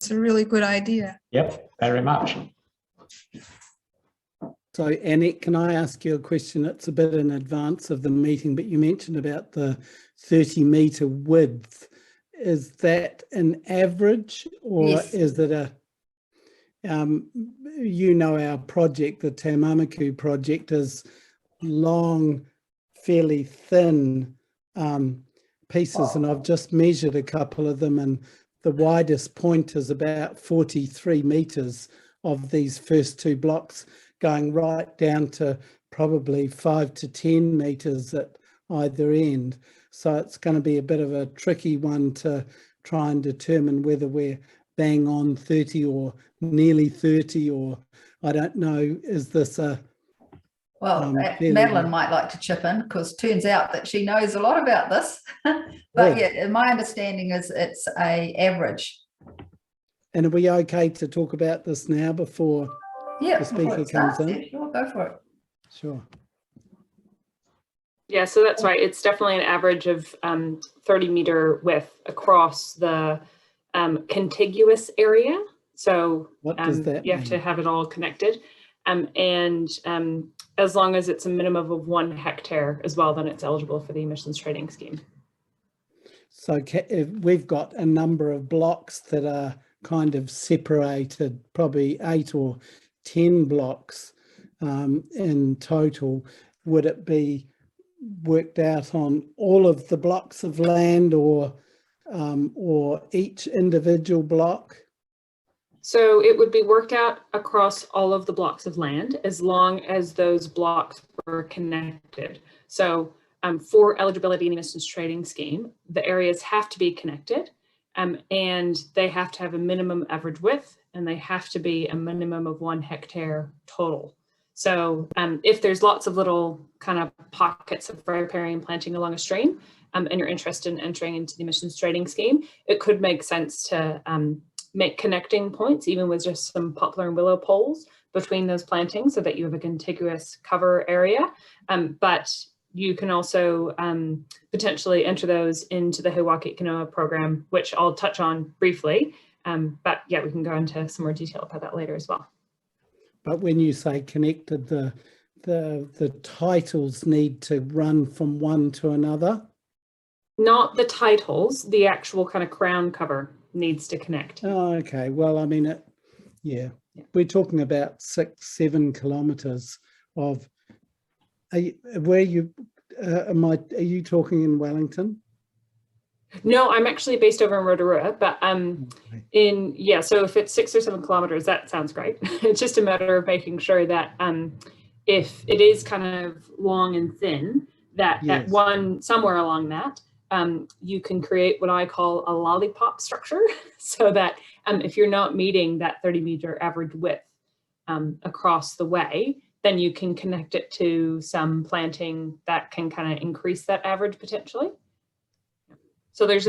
It's a really good idea. Yep, very much. So, Annette, can I ask you a question? It's a bit in advance of the meeting, but you mentioned about the 30-metre width. Is that an average, or Yes. is it a, you know, our project, the Te Mamaku project, is long, fairly thin pieces, and I've just measured a couple of them, and the widest point is about 43 metres of these first two blocks, going right down to probably 5 to 10 metres at either end. So it's going to be a bit of a tricky one to try and determine whether we're bang on 30 or nearly 30, or I don't know, is this a... Well, fairly- Madeline might like to chip in, because turns out that she knows a lot about this. But yeah, my understanding is it's a average. And are we okay to talk about this now before Yeah, the speaker comes in? Yeah, sure, go for it. Sure. Yeah, so that's right. It's definitely an average of 30-metre width across the contiguous area. So What does that you have to mean? have it all connected. And as long as it's a minimum of 1 hectare as well, then it's eligible for the emissions trading scheme. So if we've got a number of blocks that are kind of separated, probably 8 or 10 blocks in total. Would it be worked out on all of the blocks of land, or each individual block? So it would be worked out across all of the blocks of land as long as those blocks were connected. So for eligibility in the emissions trading scheme, the areas have to be connected, and they have to have a minimum average width, and they have to be a minimum of 1 hectare total. So if there's lots of little kind of pockets of riparian planting along a stream, and you're interested in entering into the emissions trading scheme, it could make sense to make connecting points, even with just some poplar and willow poles between those plantings, so that you have a contiguous cover area. But you can also potentially enter those into the Hiwaki Kanoa program, which I'll touch on briefly. But yeah, we can go into some more detail about that later as well. But when you say connected, the titles need to run from one to another? Not the titles, the actual kind of crown cover needs to connect. Oh, okay. Well, I mean, yeah, we're talking about 6-7 kilometres of. Are you talking in Wellington? No, I'm actually based over in Rotorua, but Okay. so if it's 6 or 7 kilometers, that sounds great. It's just a matter of making sure that if it is kind of long and thin, that Yes. somewhere along that, you can create what I call a lollipop structure, so that if you're not meeting that 30-meter average width across the way, then you can connect it to some planting that can kind of increase that average potentially. So there's